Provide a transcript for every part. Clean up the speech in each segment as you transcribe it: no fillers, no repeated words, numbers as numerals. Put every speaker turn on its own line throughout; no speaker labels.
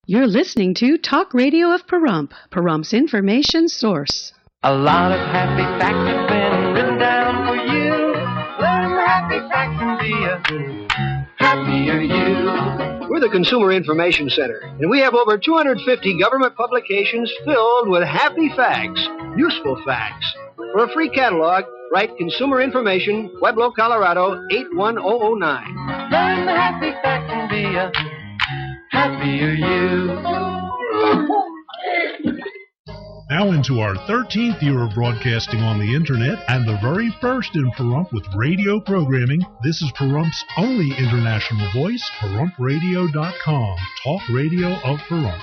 You're listening to Talk Radio of Pahrump, Pahrump's information source.
A lot of happy facts have been written down for you. Learn the happy facts and be a happier you.
We're the Consumer Information Center, and we have over 250 government publications filled with happy facts, useful facts. For a free catalog, write Consumer Information, Pueblo, Colorado, 81009.
Learn the happy facts and be a happier you.
Now into our 13th year of broadcasting on the Internet and the very first in Pahrump with radio programming. This is Pahrump's only international voice, PahrumpRadio.com, Talk Radio of Pahrump.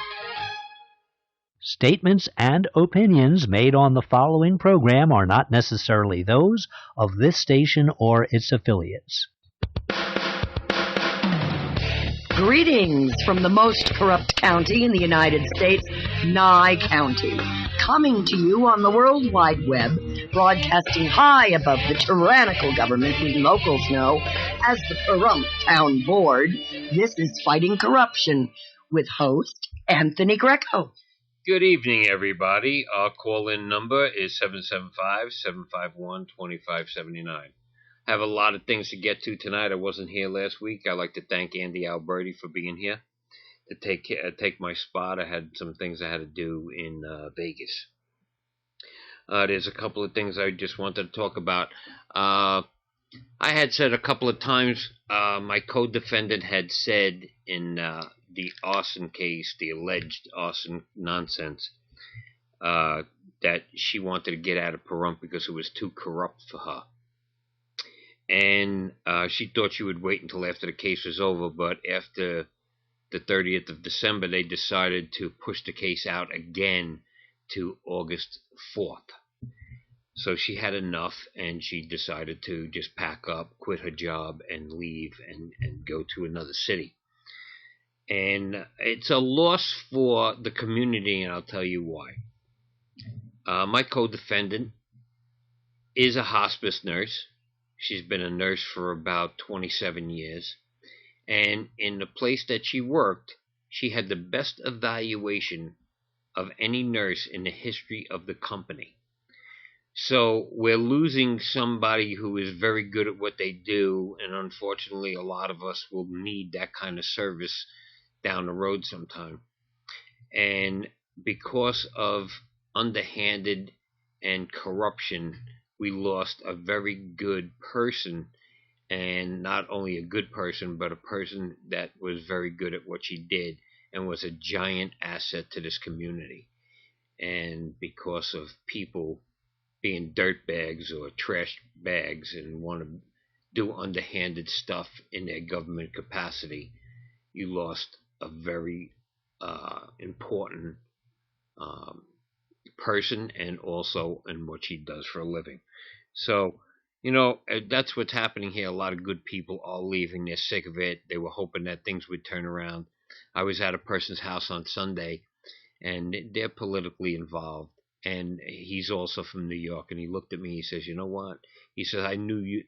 Statements and opinions made on the following program are not necessarily those of this station or its affiliates.
Greetings from the most corrupt county in the United States, Nye County. Coming to you on the World Wide Web, broadcasting high above the tyrannical government we locals know as the Pahrump Town Board, this is Fighting Corruption with host Anthony Greco.
Good evening, everybody. Our call-in number is 775-751-2579. I have a lot of things to get to tonight. I wasn't here last week. I'd like to thank Andy Alberti for being here to take my spot. I had some things I had to do in Vegas. There's a couple of things I just wanted to talk about. I had said a couple of times, my co-defendant had said in the arson case, the alleged arson nonsense, that she wanted to get out of Pahrump because it was too corrupt for her. And she thought she would wait until after the case was over, but after the 30th of December, they decided to push the case out again to August 4th. So she had enough, and she decided to just pack up, quit her job, and leave and go to another city. And it's a loss for the community, and I'll tell you why. My co-defendant is a hospice nurse. She's been a nurse for about 27 years. And in the place that she worked, she had the best evaluation of any nurse in the history of the company. So we're losing somebody who is very good at what they do, and unfortunately a lot of us will need that kind of service down the road sometime. And because of underhanded and corruption, we lost a very good person, and not only a good person, but a person that was very good at what she did and was a giant asset to this community. And because of people being dirtbags or trash bags and want to do underhanded stuff in their government capacity, you lost a very important person, and also in what she does for a living. So, you know, that's what's happening here. A lot of good people are leaving. They're sick of it. They were hoping that things would turn around. I was at a person's house on Sunday, and they're politically involved. And he's also from New York. And he looked at me. He says, "You know what?" He says, I knew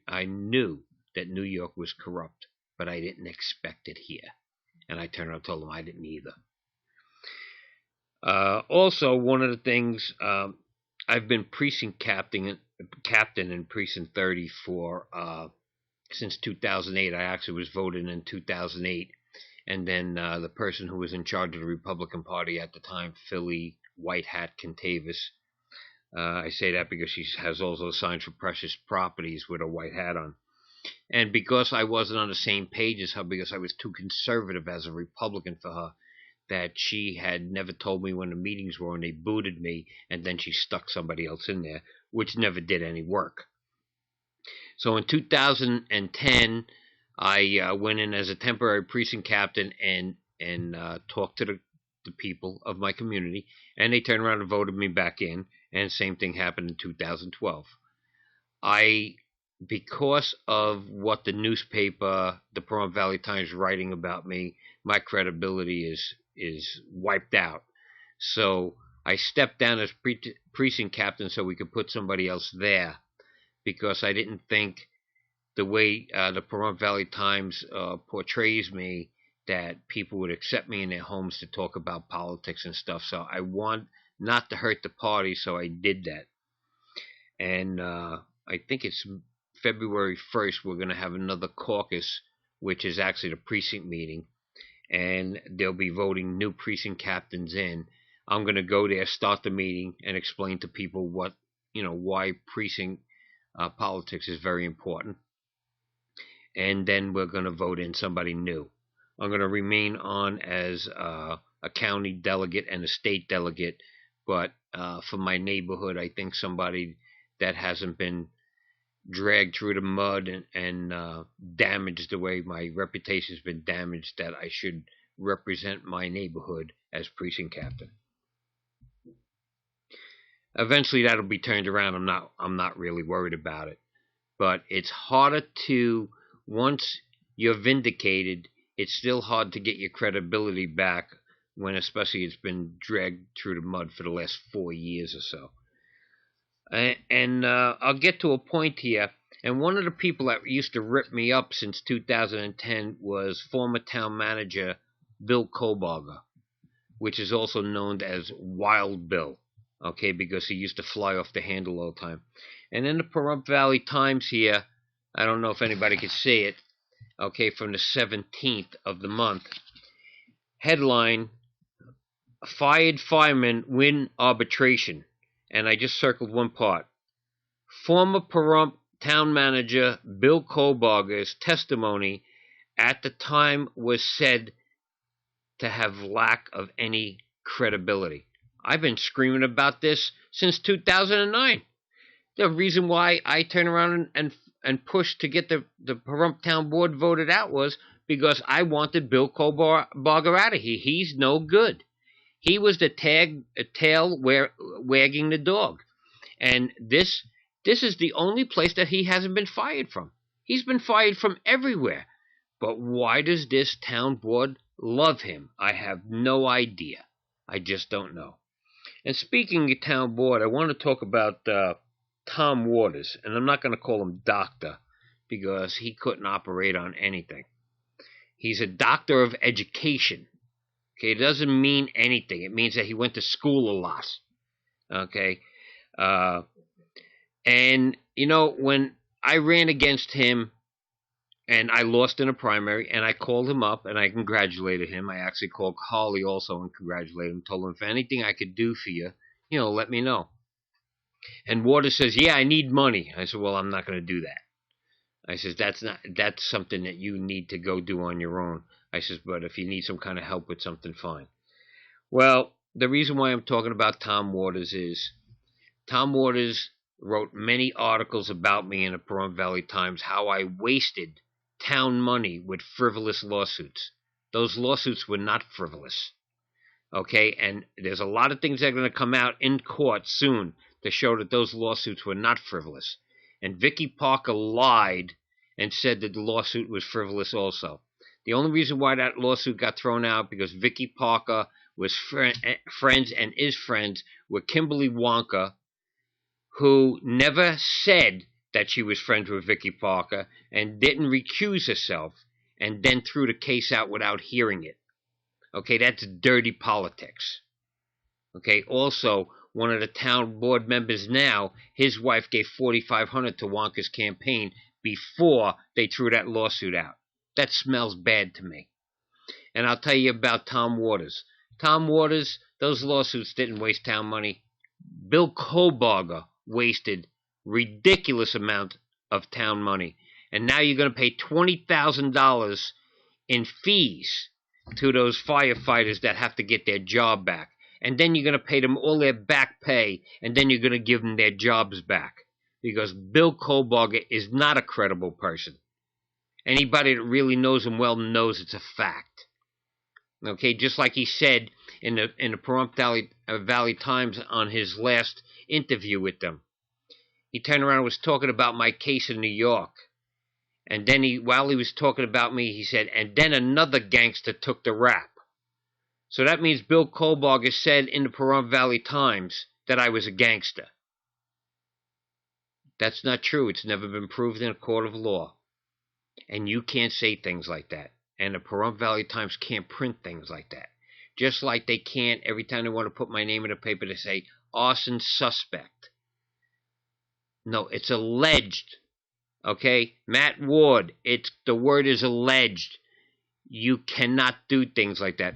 that New York was corrupt, but I didn't expect it here." And I turned around and told him I didn't either. Also, one of the things, I've been precinct captain in Precinct 30 for since 2008. I actually was voted in 2008. And then the person who was in charge of the Republican Party at the time, Philly White Hat Contavis, I say that because she has also signed for Precious Properties with a white hat on. And because I wasn't on the same page as her, because I was too conservative as a Republican for her, that she had never told me when the meetings were, and they booted me, and then she stuck somebody else in there, which never did any work. So in 2010, I went in as a temporary precinct captain and talked to the people of my community, and they turned around and voted me back in, and the same thing happened in 2012. Because of what the newspaper, the Pahrump Valley Times, writing about me, my credibility is wiped out. So I stepped down as precinct captain so we could put somebody else there, because I didn't think the way the Pahrump Valley Times portrays me, that people would accept me in their homes to talk about politics and stuff. So I want not to hurt the party, so I did that. And I think it's February 1st, we're going to have another caucus, which is actually the precinct meeting. And they'll be voting new precinct captains in. I'm going to go there, start the meeting, and explain to people what, why precinct politics is very important. And then we're going to vote in somebody new. I'm going to remain on as a county delegate and a state delegate, but for my neighborhood, I think somebody that hasn't been dragged through the mud and damaged the way my reputation's been damaged, that I should represent my neighborhood as precinct captain. Eventually that'll be turned around. I'm not really worried about it. But it's harder to, once you're vindicated, it's still hard to get your credibility back when especially it's been dragged through the mud for the last 4 years or so. And I'll get to a point here. And one of the people that used to rip me up since 2010 was former town manager Bill Kobarger, which is also known as Wild Bill, okay, because he used to fly off the handle all the time. And in the Pahrump Valley Times here, I don't know if anybody can see it, okay, from the 17th of the month, headline, Fired Firemen Win Arbitration. And I just circled one part. Former Pahrump town manager Bill Kobarger's testimony at the time was said to have lack of any credibility. I've been screaming about this since 2009. The reason why I turned around and pushed to get the Pahrump Town Board voted out was because I wanted Bill Kobarger out of here. He's no good. He was the tail wagging the dog. And this is the only place that he hasn't been fired from. He's been fired from everywhere. But why does this town board love him? I have no idea. I just don't know. And speaking of town board, I want to talk about Tom Waters. And I'm not going to call him doctor because he couldn't operate on anything. He's a doctor of education. Okay, it doesn't mean anything. It means that he went to school a lot. Okay. And, when I ran against him and I lost in a primary, and I called him up and I congratulated him. I actually called Holly also and congratulated him. Told him, if anything I could do for you, let me know. And Waters says, yeah, I need money. I said, well, I'm not going to do that. I says, that's something that you need to go do on your own. I says, but if you need some kind of help with something, fine. Well, the reason why I'm talking about Tom Waters is Tom Waters wrote many articles about me in the Pahrump Valley Times, how I wasted town money with frivolous lawsuits. Those lawsuits were not frivolous. Okay, and there's a lot of things that are going to come out in court soon to show that those lawsuits were not frivolous. And Vicky Parker lied and said that the lawsuit was frivolous also. The only reason why that lawsuit got thrown out because Vicky Parker was friends and is friends with Kimberly Wonka, who never said that she was friends with Vicky Parker and didn't recuse herself and then threw the case out without hearing it. Okay, that's dirty politics. Okay, also, one of the town board members now, his wife gave $4,500 to Wonka's campaign before they threw that lawsuit out. That smells bad to me. And I'll tell you about Tom Waters. Tom Waters, those lawsuits didn't waste town money. Bill Kobarger wasted ridiculous amount of town money. And now you're going to pay $20,000 in fees to those firefighters that have to get their job back. And then you're going to pay them all their back pay, and then you're going to give them their jobs back. Because Bill Kobarger is not a credible person. Anybody that really knows him well knows it's a fact. Okay, just like he said in the Pahrump Valley Times on his last interview with them. He turned around and was talking about my case in New York. And then while he was talking about me, he said, and then another gangster took the rap. So that means Bill Kobarger said in the Pahrump Valley Times that I was a gangster. That's not true. It's never been proved in a court of law. And you can't say things like that. And the Pahrump Valley Times can't print things like that. Just like they can't, every time they want to put my name in a paper, they say, arson suspect. No, it's alleged. Okay? Matt Ward, the word is alleged. You cannot do things like that.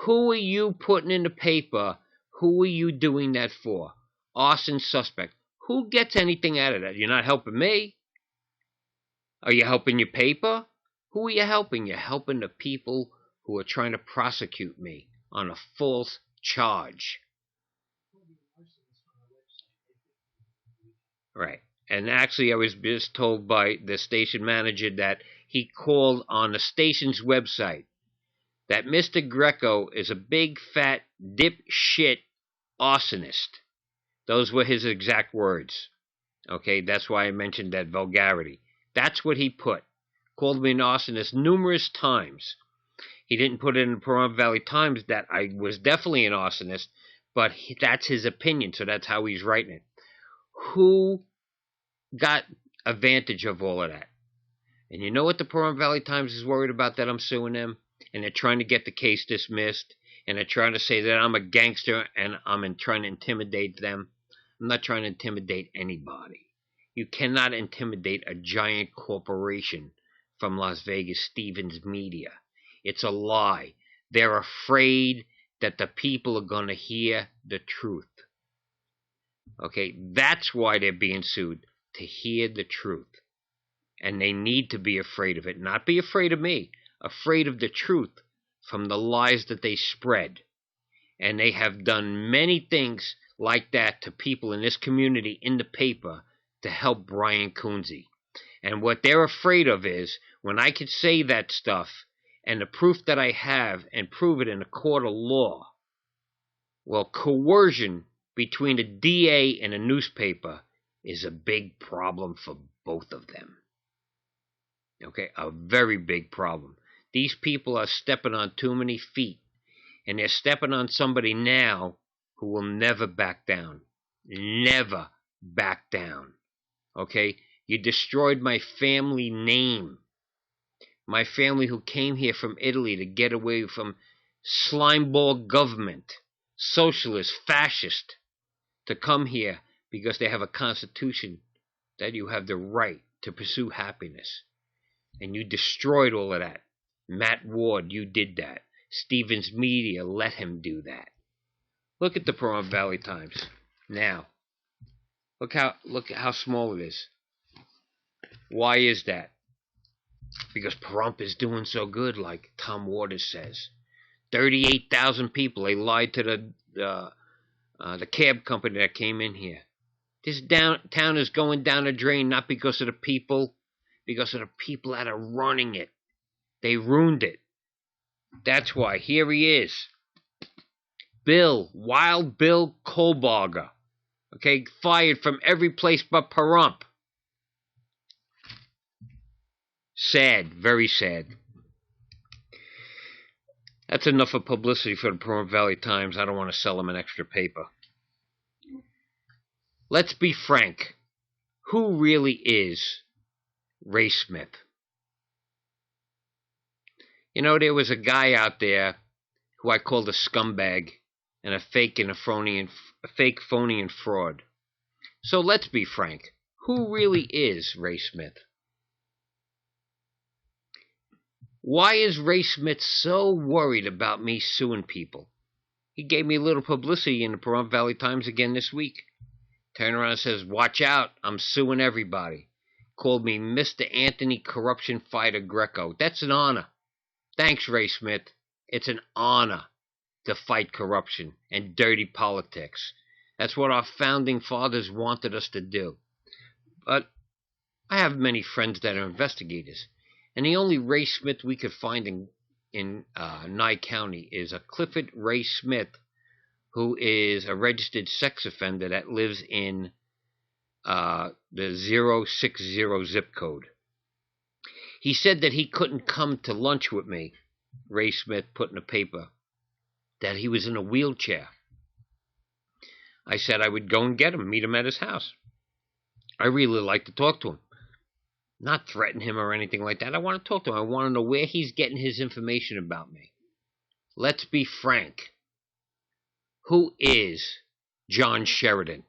Who are you putting in the paper? Who are you doing that for? Arson suspect. Who gets anything out of that? You're not helping me. Are you helping your paper? Who are you helping? You're helping the people who are trying to prosecute me on a false charge. Right. And actually, I was just told by the station manager that he called on the station's website that Mr. Greco is a big, fat, dipshit arsonist. Those were his exact words. Okay, that's why I mentioned that vulgarity. That's what he put. Called me an arsonist numerous times. He didn't put it in the Pahrump Valley Times that I was definitely an arsonist, but that's his opinion, so that's how he's writing it. Who got advantage of all of that? And you know what the Pahrump Valley Times is worried about, that I'm suing them? And they're trying to get the case dismissed, and they're trying to say that I'm a gangster and I'm trying to intimidate them. I'm not trying to intimidate anybody. You cannot intimidate a giant corporation from Las Vegas, Stevens Media. It's a lie. They're afraid that the people are going to hear the truth. Okay, that's why they're being sued, to hear the truth. And they need to be afraid of it. Not be afraid of me. Afraid of the truth from the lies that they spread. And they have done many things like that to people in this community in the paper to help Brian Coonsey. And what they're afraid of is when I could say that stuff and the proof that I have and prove it in a court of law, well, coercion between a DA and a newspaper is a big problem for both of them. Okay, a very big problem. These people are stepping on too many feet, and they're stepping on somebody now who will never back down. Never back down. Okay? You destroyed my family name. My family who came here from Italy to get away from slimeball government, socialist, fascist, to come here because they have a constitution that you have the right to pursue happiness. And you destroyed all of that. Matt Ward, you did that. Stevens Media let him do that. Look at the Pahrump Valley Times now. Look how small it is. Why is that? Because Pahrump is doing so good, like Tom Waters says. 38,000 people. They lied to the cab company that came in here. This town is going down a drain, not because of the people, because of the people that are running it. They ruined it. That's why. Here he is. Wild Bill Kohlbarger. Okay, fired from every place but Pahrump. Sad, very sad. That's enough of publicity for the Pahrump Valley Times. I don't want to sell them an extra paper. Let's be frank. Who really is Ray Smith? You know, there was a guy out there who I called a scumbag and a fake phony and fraud. So let's be frank. Who really is Ray Smith? Why is Ray Smith so worried about me suing people? He gave me a little publicity in the Pahrump Valley Times again this week. Turned around and says, watch out, I'm suing everybody. Called me Mr. Anthony Corruption Fighter Greco. That's an honor. Thanks, Ray Smith. It's an honor to fight corruption and dirty politics. That's what our founding fathers wanted us to do. But I have many friends that are investigators, and the only Ray Smith we could find in Nye County is a Clifford Ray Smith, who is a registered sex offender that lives in the 060 zip code. He said that he couldn't come to lunch with me. Ray Smith put in a paper that he was in a wheelchair. I said I would go and get him, meet him at his house. I really like to talk to him. Not threaten him or anything like that. I want to talk to him. I want to know where he's getting his information about me. Let's be frank. Who is John Sheridan?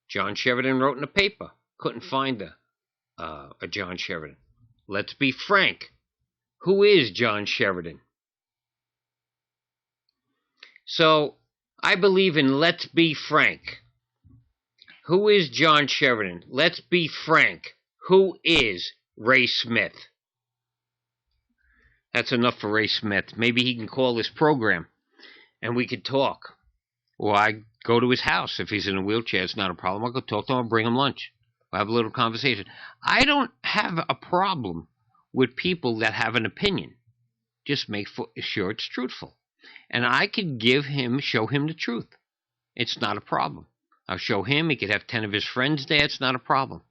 John Sheridan wrote in the paper. Couldn't find a John Sheridan. Let's be frank. Who is John Sheridan? So, I believe in let's be frank. Who is John Sheridan? Let's be frank. Who is Ray Smith? That's enough for Ray Smith. Maybe he can call this program and we could talk. Or I go to his house. If he's in a wheelchair, it's not a problem. I'll go talk to him and bring him lunch. We'll have a little conversation. I don't have a problem with people that have an opinion. Just make sure it's truthful. And I could show him the truth. It's not a problem. I'll show him. He could have 10 of his friends there. It's not a problem.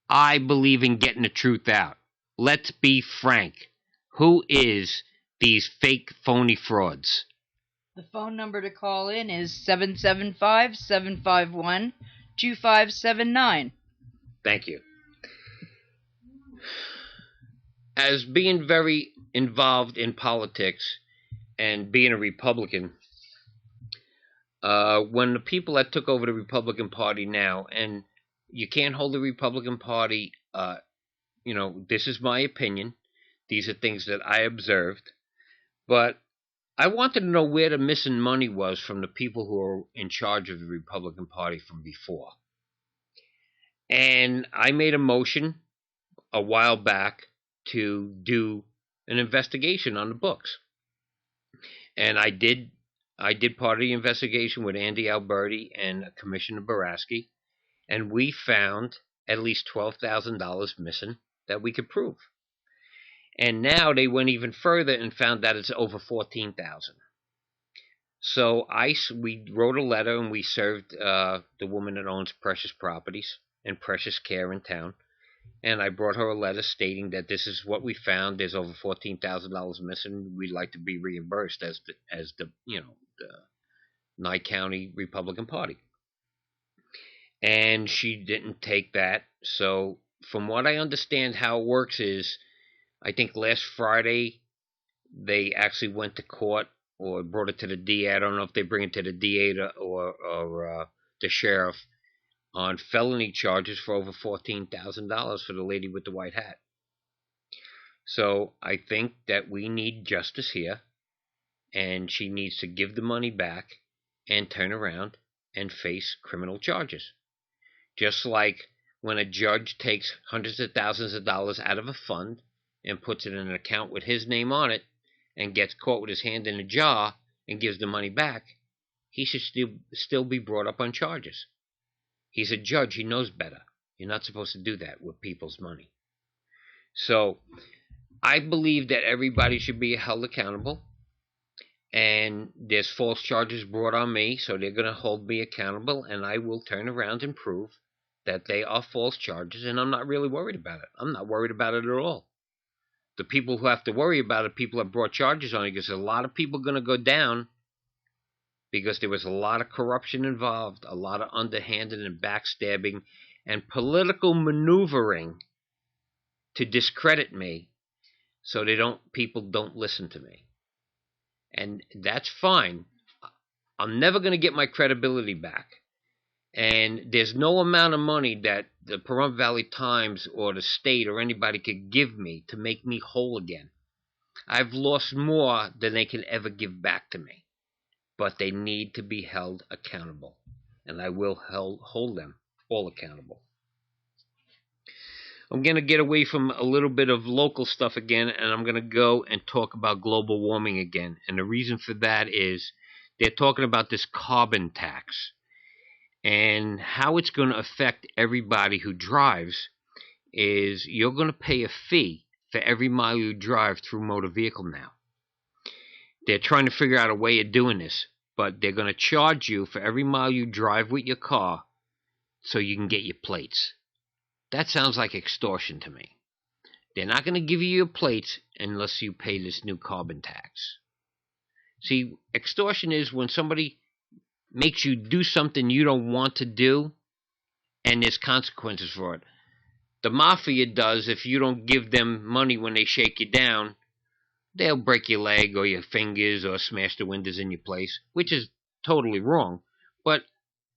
I believe in getting the truth out. Let's be frank. Who is these fake, phony frauds?
The phone number to call in is 775-751-2579.
Thank you. As being very involved in politics and being a Republican, when the people that took over the Republican Party now, and you can't hold the Republican Party, this is my opinion. These are things that I observed. But I wanted to know where the missing money was from the people who are in charge of the Republican Party from before. And I made a motion a while back to do an investigation on the books. And I did part of the investigation with Andy Alberti and Commissioner Baraski, and we found at least $12,000 missing that we could prove. And now they went even further and found that it's over $14,000. So we wrote a letter and we served the woman that owns Precious Properties and Precious Care in town. And I brought her a letter stating that this is what we found. There's over $14,000 missing. We'd like to be reimbursed as the Nye County Republican Party. And she didn't take that. So from what I understand, how it works is, I think last Friday they actually went to court or brought it to the DA. I don't know if they bring it to the DA or the sheriff on felony charges for over $14,000 for the lady with the white hat. So I think that we need justice here, and she needs to give the money back and turn around and face criminal charges. Just like when a judge takes hundreds of thousands of dollars out of a fund and puts it in an account with his name on it and gets caught with his hand in a jar and gives the money back, he should still be brought up on charges. He's a judge. He knows better. You're not supposed to do that with people's money. So I believe that everybody should be held accountable. And there's false charges brought on me, so they're going to hold me accountable, and I will turn around and prove that they are false charges, and I'm not really worried about it. I'm not worried about it at all. The people who have to worry about it, people that brought charges on it, because a lot of people are going to go down because there was a lot of corruption involved, a lot of underhanded and backstabbing and political maneuvering to discredit me so people don't listen to me. And that's fine. I'm never going to get my credibility back. And there's no amount of money that the Pahrump Valley Times or the state or anybody could give me to make me whole again. I've lost more than they can ever give back to me. But they need to be held accountable. And I will hold them all accountable. I'm going to get away from a little bit of local stuff again, and I'm going to go and talk about global warming again. And the reason for that is they're talking about this carbon tax and how it's going to affect everybody who drives. Is you're going to pay a fee for every mile you drive through motor vehicle now. They're trying to figure out a way of doing this, but they're going to charge you for every mile you drive with your car so you can get your plates. That sounds like extortion to me. They're not going to give you your plates unless you pay this new carbon tax. See, extortion is when somebody makes you do something you don't want to do and there's consequences for it. the mafia does, if you don't give them money when they shake you down, they'll break your leg or your fingers or smash the windows in your place, which is totally wrong. But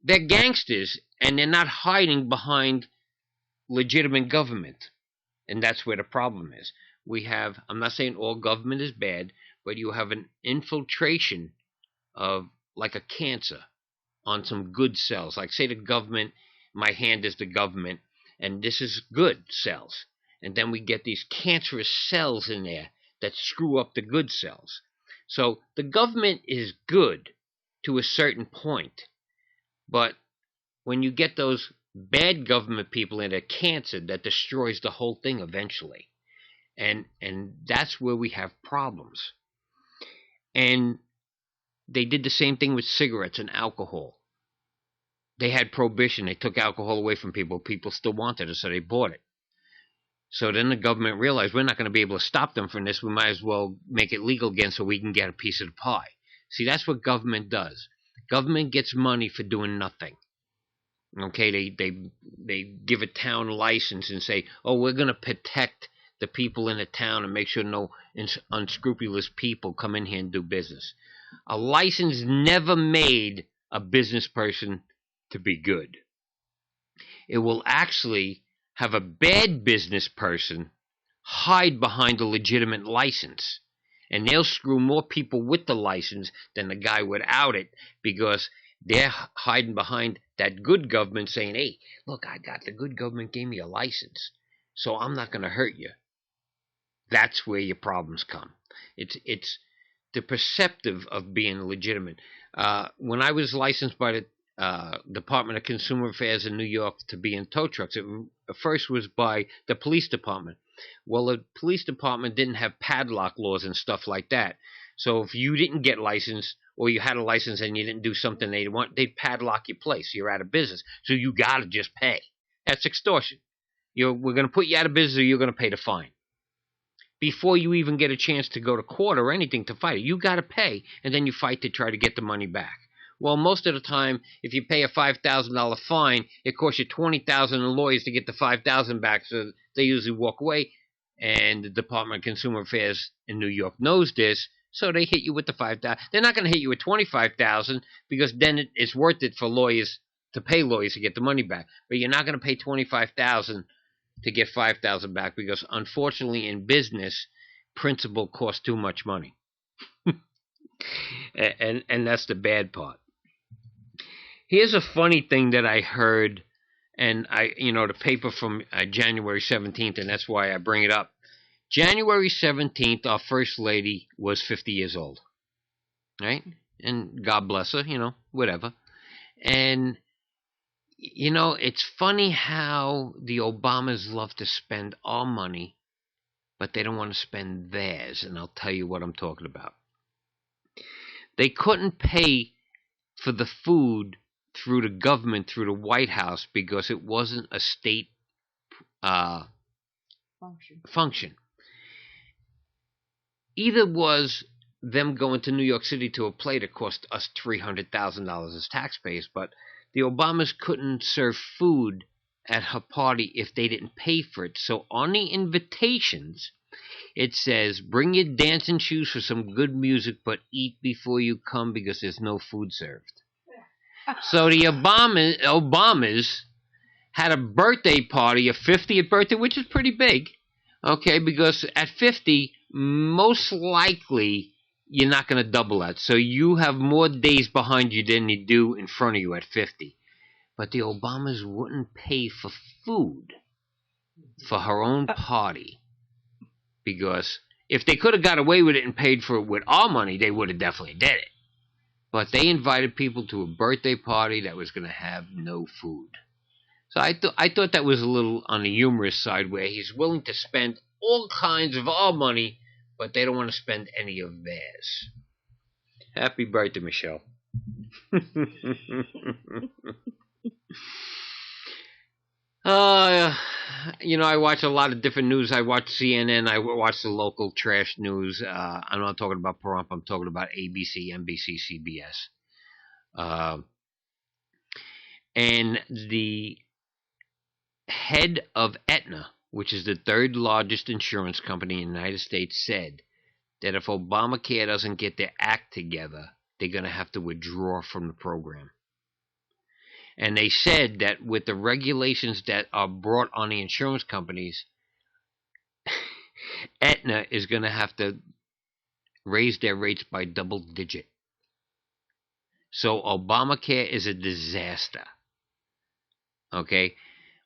they're gangsters, and they're not hiding behind legitimate government. And that's where the problem is. I'm not saying all government is bad, but you have an infiltration of, like a cancer, on some good cells. Like, say the government, my hand is the government, and this is good cells. And then we get these cancerous cells in there that screw up the good cells. So the government is good to a certain point, but when you get those bad government people in a cancer, that destroys the whole thing eventually. And that's where we have problems. And they did the same thing with cigarettes and alcohol. They had prohibition. They took alcohol away from people. People still wanted it, so they bought it. So then the government realized, we're not going to be able to stop them from this. We might as well make it legal again so we can get a piece of the pie. See, that's what government does. Government gets money for doing nothing. Okay, they give a town a license and say, oh, we're going to protect the people in the town and make sure no unscrupulous people come in here and do business. A license never made a business person to be good. It will actually have a bad business person hide behind a legitimate license. And they'll screw more people with the license than the guy without it, because they're hiding behind that good government saying, hey, look, the good government gave me a license, so I'm not going to hurt you. That's where your problems come. It's the perceptive of being legitimate. When I was licensed by the Department of Consumer Affairs in New York to be in tow trucks, it first was by the police department. Well, the police department didn't have padlock laws and stuff like that. So if you didn't get licensed, or you had a license and you didn't do something they want, they'd padlock your place. You're out of business. So you got to just pay. That's extortion. We're going to put you out of business, or you're going to pay the fine. Before you even get a chance to go to court or anything to fight it, you got to pay, and then you fight to try to get the money back. Well, most of the time, if you pay a $5,000 fine, it costs you $20,000 in lawyers to get the $5,000 back, so they usually walk away. And the Department of Consumer Affairs in New York knows this, so they hit you with the $5,000. They're not going to hit you with $25,000, because then it's worth it for lawyers to pay lawyers to get the money back. But you're not going to pay $25,000 to get $5,000 back, because unfortunately in business, principal costs too much money. and that's the bad part. Here's a funny thing that I heard, and the paper from January 17th, and that's why I bring it up. January 17th, our First Lady was 50 years old, right? And God bless her, whatever. And, it's funny how the Obamas love to spend our money, but they don't want to spend theirs, and I'll tell you what I'm talking about. They couldn't pay for the food through the government, through the White House, because it wasn't a state function. Either was them going to New York City to a play that cost us $300,000 as taxpayers, but the Obamas couldn't serve food at her party if they didn't pay for it. So on the invitations, it says, bring your dancing shoes for some good music, but eat before you come, because there's no food served. So the Obamas had a birthday party, a 50th birthday, which is pretty big, okay, because at 50, most likely you're not going to double that. So you have more days behind you than you do in front of you at 50. But the Obamas wouldn't pay for food for her own party, because if they could have got away with it and paid for it with our money, they would have definitely did it. But they invited people to a birthday party that was going to have no food. So I thought that was a little on the humorous side, where he's willing to spend all kinds of our money, but they don't want to spend any of theirs. Happy birthday, Michelle. I watch a lot of different news. I watch CNN. I watch the local trash news. I'm not talking about Pahrump. I'm talking about ABC, NBC, CBS. And the head of Aetna, which is the third largest insurance company in the United States, said that if Obamacare doesn't get their act together, they're going to have to withdraw from the program. And they said that with the regulations that are brought on the insurance companies, Aetna is going to have to raise their rates by double digit. So Obamacare is a disaster. Okay?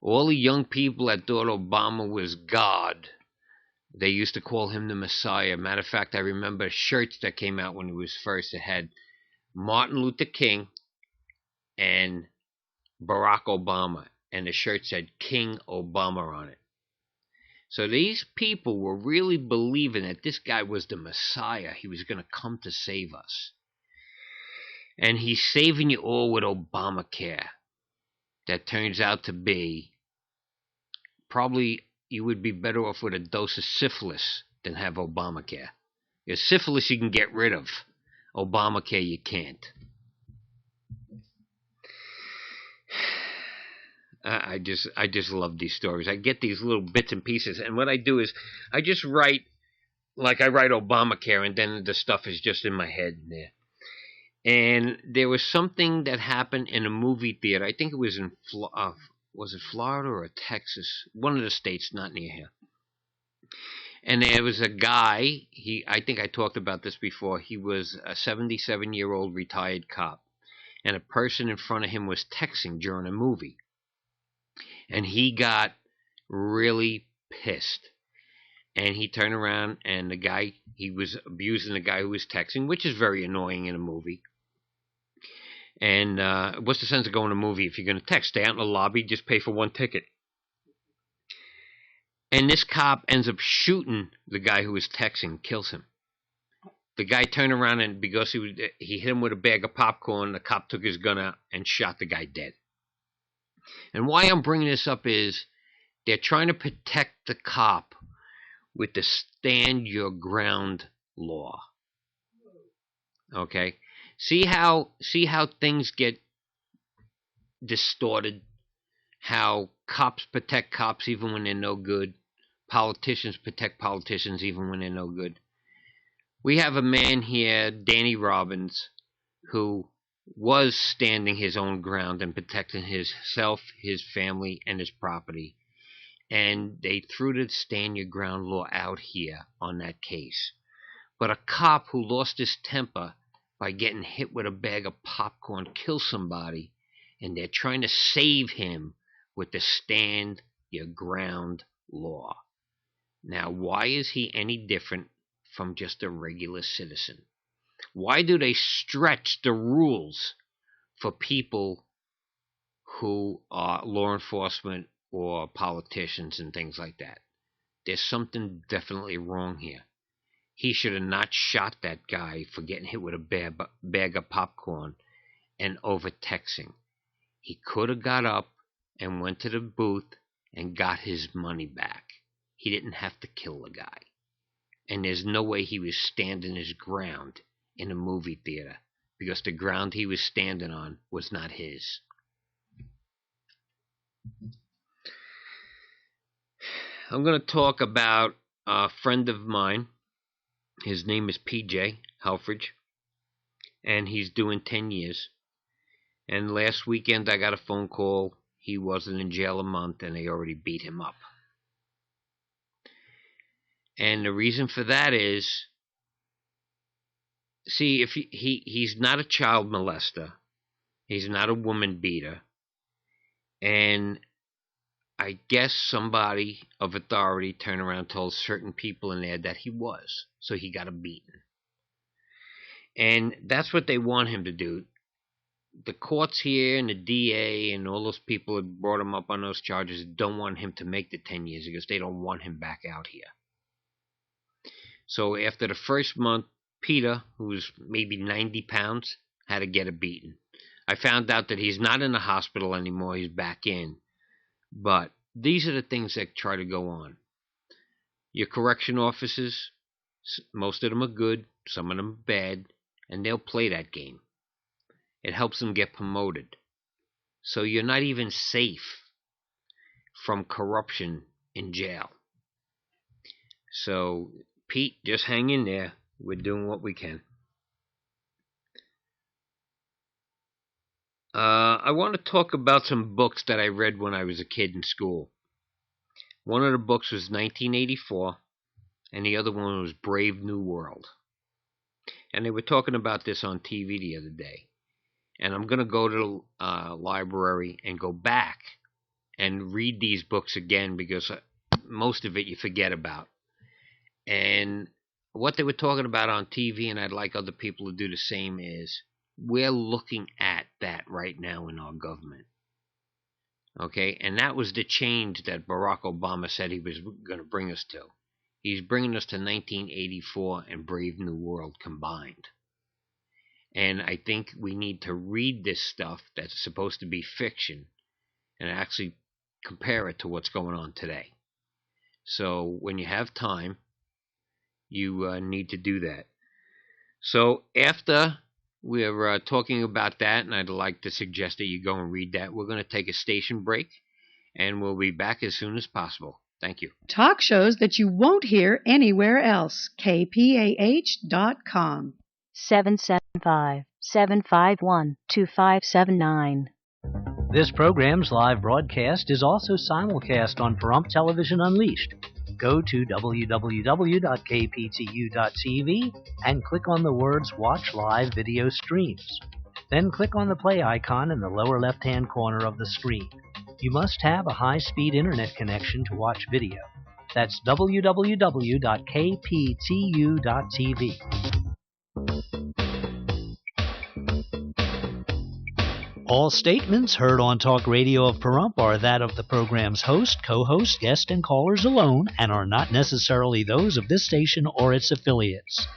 All the young people that thought Obama was God, they used to call him the Messiah. Matter of fact, I remember shirts that came out when he was first. It had Martin Luther King and Barack Obama, and the shirt said King Obama on it. So these people were really believing that this guy was the Messiah. He was going to come to save us. And he's saving you all with Obamacare. That turns out to be, probably you would be better off with a dose of syphilis than have Obamacare. Because syphilis you can get rid of. Obamacare you can't. I just love these stories. I get these little bits and pieces, and what I do is I just write, like I write Obamacare, and then the stuff is just in my head there. And there was something that happened in a movie theater. I think it was in was it Florida or Texas? One of the states, not near here. And there was a guy. I think I talked about this before. He was a 77-year-old retired cop, and a person in front of him was texting during a movie. And he got really pissed. And he turned around, and he was abusing the guy who was texting, which is very annoying in a movie. And what's the sense of going to a movie if you're going to text? Stay out in the lobby, just pay for one ticket. And this cop ends up shooting the guy who was texting, kills him. The guy turned around, and because he hit him with a bag of popcorn, the cop took his gun out and shot the guy dead. And why I'm bringing this up is they're trying to protect the cop with the stand your ground law. Okay? See how things get distorted? How cops protect cops even when they're no good. Politicians protect politicians even when they're no good. We have a man here, Danny Robbins, who was standing his own ground and protecting himself, his family, and his property. And they threw the stand your ground law out here on that case. But a cop who lost his temper by getting hit with a bag of popcorn killed somebody, and they're trying to save him with the stand your ground law. Now, why is he any different from just a regular citizen? Why do they stretch the rules for people who are law enforcement or politicians and things like that? There's something definitely wrong here. He should have not shot that guy for getting hit with a bag of popcorn and over texting. He could have got up and went to the booth and got his money back. He didn't have to kill the guy. And there's no way he was standing his ground in a movie theater, because the ground he was standing on was not his. I'm going to talk about a friend of mine. His name is PJ Helfrich, and he's doing 10 years. And last weekend I got a phone call. He wasn't in jail a month, and they already beat him up. And the reason for that is, see, if he's not a child molester, he's not a woman beater, and I guess somebody of authority turned around and told certain people in there that he was, so he got a beating. And that's what they want him to do. The courts here and the DA and all those people that brought him up on those charges don't want him to make the 10 years because they don't want him back out here. So after the first month, Peter, who's maybe 90 pounds, had to get a beating. I found out that he's not in the hospital anymore. He's back in. But these are the things that try to go on. Your correction officers, most of them are good, some of them are bad, and they'll play that game. It helps them get promoted. So you're not even safe from corruption in jail. So, Pete, just hang in there. We're doing what we can. I want to talk about some books that I read when I was a kid in school. One of the books was 1984, and the other one was Brave New World. And they were talking about this on TV the other day. And I'm going to go to the library and go back and read these books again because most of it you forget about. And what they were talking about on TV, and I'd like other people to do the same, is we're looking at that right now in our government. Okay? And that was the change that Barack Obama said he was going to bring us to. He's bringing us to 1984 and Brave New World combined. And I think we need to read this stuff that's supposed to be fiction and actually compare it to what's going on today. So when you have time, you need to do that. So after we're talking about that, and I'd like to suggest that you go and read that, we're going to take a station break, and we'll be back as soon as possible. Thank you.
Talk shows that you won't hear anywhere else. KPAH.com.
775-751-2579.
This program's live broadcast is also simulcast on Pahrump Television Unleashed. Go to www.kptu.tv and click on the words Watch Live Video Streams. Then click on the play icon in the lower left-hand corner of the screen. You must have a high-speed internet connection to watch video. That's www.kptu.tv. All statements heard on Talk Radio of Pahrump are that of the program's host, co-host, guest, and callers alone, and are not necessarily those of this station or its affiliates.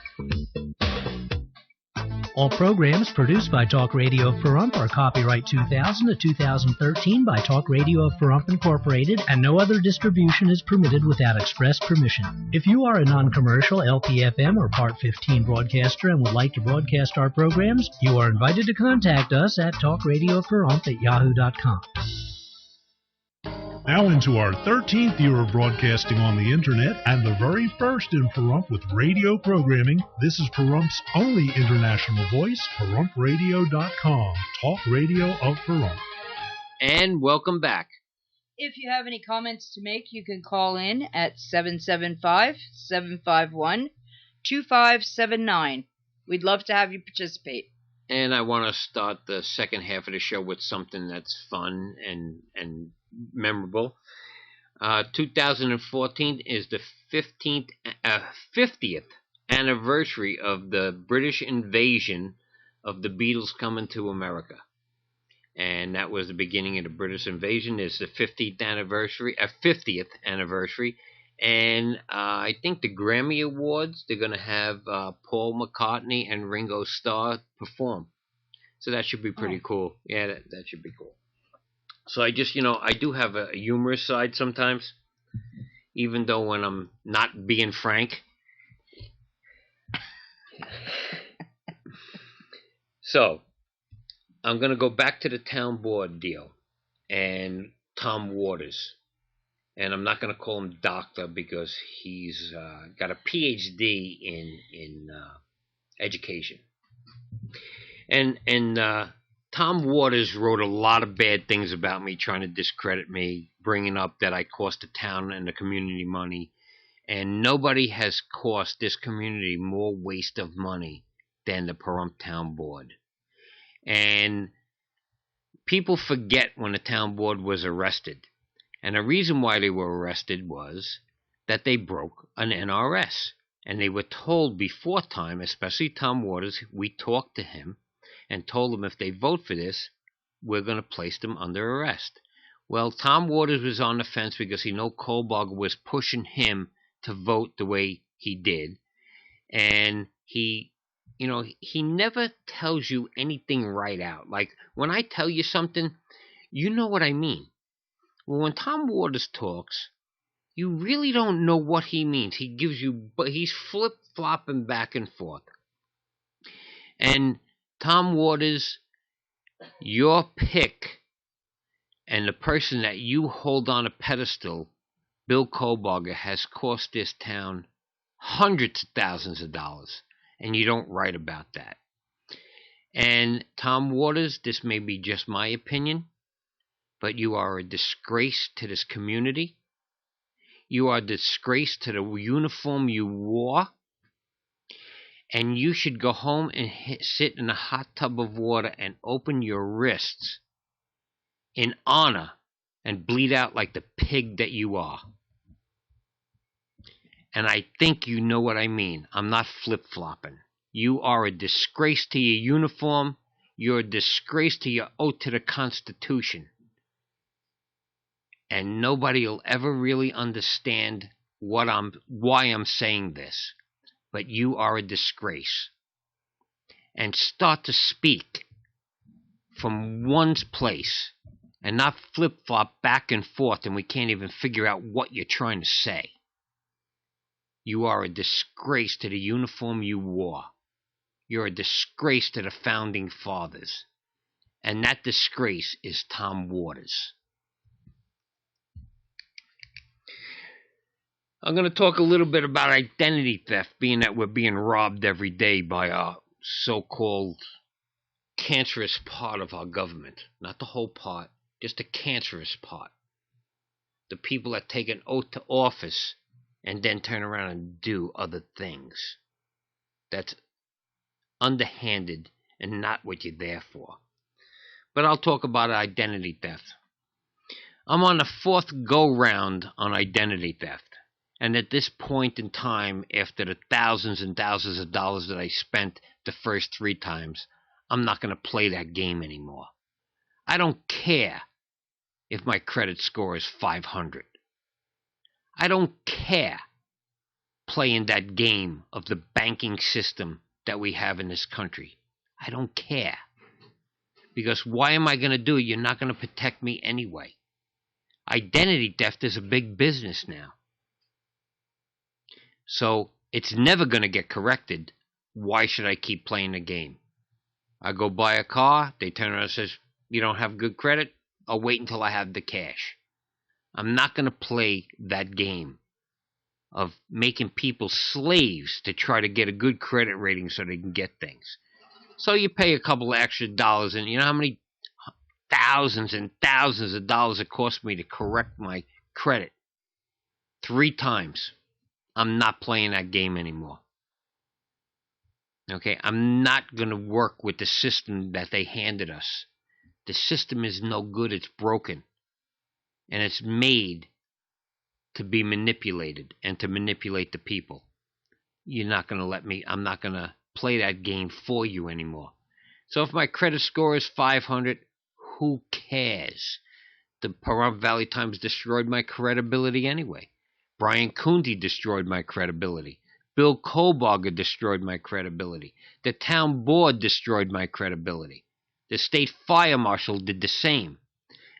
All programs produced by Talk Radio of Pahrump are copyright 2000 to 2013 by Talk Radio of Pahrump Incorporated, and no other distribution is permitted without express permission. If you are a non-commercial LPFM or Part 15 broadcaster and would like to broadcast our programs, you are invited to contact us at talkradioofpahrump@yahoo.com.
Now into our 13th year of broadcasting on the Internet and the very first in Pahrump with radio programming. This is Pahrump's only international voice, PahrumpRadio.com, Talk Radio of Pahrump.
And welcome back.
If you have any comments to make, you can call in at 775-751-2579. We'd love to have you participate.
And I want to start the second half of the show with something that's fun and memorable. 2014 is the 50th anniversary of the British invasion of the Beatles coming to America. And that was the beginning of the British invasion. It's the 50th anniversary. And I think the Grammy Awards, they're going to have Paul McCartney and Ringo Starr perform. So that should be pretty cool. Yeah, that should be cool. So I just, I do have a humorous side sometimes, even though when I'm not being frank. So I'm going to go back to the town board deal and Tom Waters. And I'm not going to call him doctor because he's got a PhD in education. And Tom Waters wrote a lot of bad things about me, trying to discredit me, bringing up that I cost the town and the community money. And nobody has cost this community more waste of money than the Pahrump Town Board. And people forget when the town board was arrested. And the reason why they were arrested was that they broke an NRS. And they were told before time, especially Tom Waters, we talked to him and told him if they vote for this, we're going to place them under arrest. Well, Tom Waters was on the fence because he knew Kohlberger was pushing him to vote the way he did. And he never tells you anything right out. Like, when I tell you something, you know what I mean. Well, when Tom Waters talks, you really don't know what he means. He gives you, but he's flip-flopping back and forth. And Tom Waters, your pick And the person that you hold on a pedestal, Bill Kohlbarger, has cost this town hundreds of thousands of dollars, and you don't write about that. And Tom Waters, this may be just my opinion, but you are a disgrace to this community. You are a disgrace to the uniform you wore. And you should go home and sit in a hot tub of water and open your wrists in honor and bleed out like the pig that you are. And I think you know what I mean. I'm not flip-flopping. You are a disgrace to your uniform. You're a disgrace to your oath to the Constitution. And nobody will ever really understand why I'm saying this. But you are a disgrace. And start to speak from one's place and not flip-flop back and forth and we can't even figure out what you're trying to say. You are a disgrace to the uniform you wore. You're a disgrace to the Founding Fathers. And that disgrace is Tom Waters. I'm going to talk a little bit about identity theft, being that we're being robbed every day by a so-called cancerous part of our government. Not the whole part, just the cancerous part. The people that take an oath to office and then turn around and do other things. That's underhanded and not what you're there for. But I'll talk about identity theft. I'm on the 4th go-round on identity theft. And at this point in time, after the thousands and thousands of dollars that I spent the first 3 times, I'm not going to play that game anymore. I don't care if my credit score is 500. I don't care playing that game of the banking system that we have in this country. I don't care. Because why am I going to do it? You're not going to protect me anyway. Identity theft is a big business now. So it's never going to get corrected. Why should I keep playing the game? I go buy a car. They turn around and says, you don't have good credit? I'll wait until I have the cash. I'm not going to play that game of making people slaves to try to get a good credit rating so they can get things. So you pay a couple of extra dollars, and you know how many thousands and thousands of dollars it cost me to correct my credit? 3 times. I'm not playing that game anymore. Okay, I'm not going to work with the system that they handed us. The system is no good. It's broken. And it's made to be manipulated and to manipulate the people. You're not going to let me. I'm not going to play that game for you anymore. So if my credit score is 500, who cares? The Pahrump Valley Times destroyed my credibility anyway. Brian Coonty destroyed my credibility. Bill Kohlbarger destroyed my credibility. The town board destroyed my credibility. The state fire marshal did the same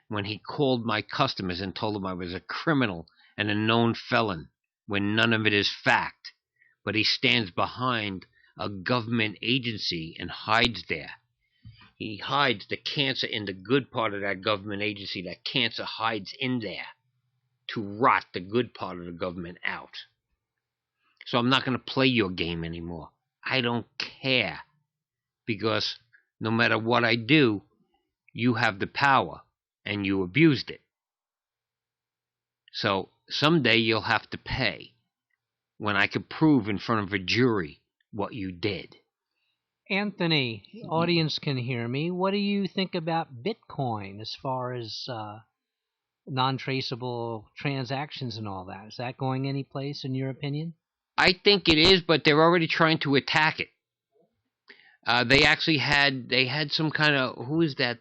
when he called my customers and told them I was a criminal and a known felon when none of it is fact. But he stands behind a government agency and hides there. He hides the cancer in the good part of that government agency. That cancer hides in there to rot the good part of the government out. So I'm not going to play your game anymore. I don't care. Because no matter what I do, you have the power and you abused it. So someday you'll have to pay when I could prove in front of a jury what you did.
Anthony, the audience can hear me. What do you think about Bitcoin as far as non-traceable transactions and all that? Is that going any place in your opinion?
I think it is, but they're already trying to attack it. They actually had some kind of, who is that,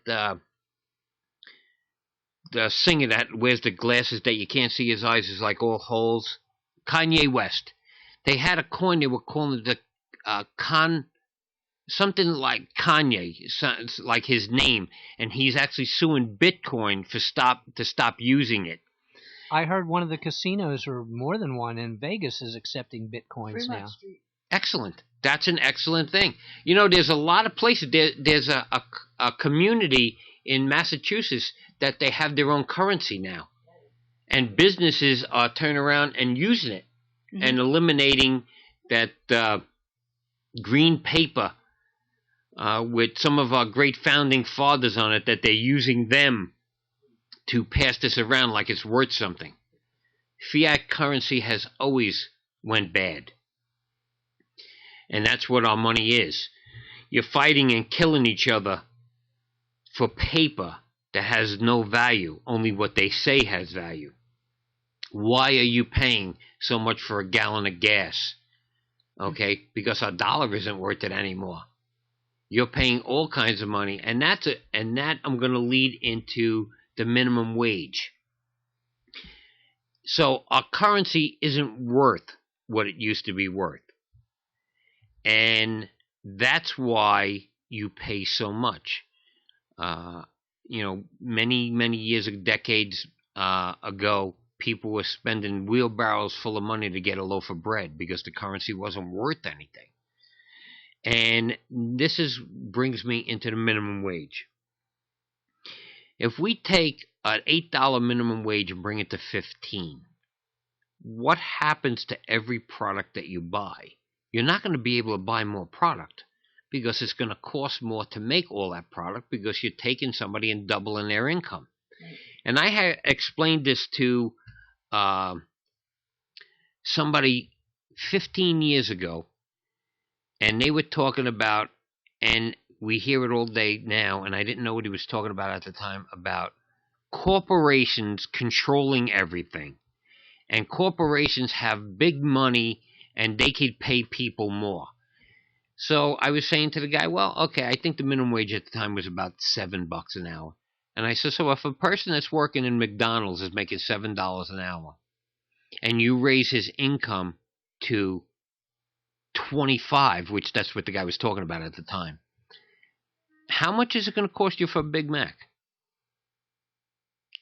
the singer that wears the glasses that you can't see his eyes is like all holes? Kanye West. They had a coin, they were calling it the something like Kanye, like his name, and he's actually suing Bitcoin to stop using it.
I heard one of the casinos, or more than one, in Vegas is accepting Bitcoins now.
Excellent. That's an excellent thing. You know, there's a lot of places. There's a community in Massachusetts that they have their own currency now. And businesses are turning around and using it and eliminating that green paper with some of our great founding fathers on it, that they're using them to pass this around like it's worth something. Fiat currency has always went bad. And that's what our money is. You're fighting and killing each other for paper that has no value, only what they say has value. Why are you paying so much for a gallon of gas? Okay, because our dollar isn't worth it anymore. You're paying all kinds of money, and that I'm going to lead into the minimum wage. So our currency isn't worth what it used to be worth. And that's why you pay so much. Many, many years, decades ago, people were spending wheelbarrows full of money to get a loaf of bread because the currency wasn't worth anything. And this brings me into the minimum wage. If we take an $8 minimum wage and bring it to $15, what happens to every product that you buy? You're not going to be able to buy more product because it's going to cost more to make all that product because you're taking somebody and doubling their income. Right. And I had explained this to somebody 15 years ago, and they were talking about, and we hear it all day now, and I didn't know what he was talking about at the time, about corporations controlling everything. And corporations have big money, and they could pay people more. So I was saying to the guy, well, okay, I think the minimum wage at the time was about $7 an hour. And I said, so if a person that's working in McDonald's is making $7 an hour, and you raise his income to 25, which that's what the guy was talking about at the time, how much is it going to cost you for a Big Mac?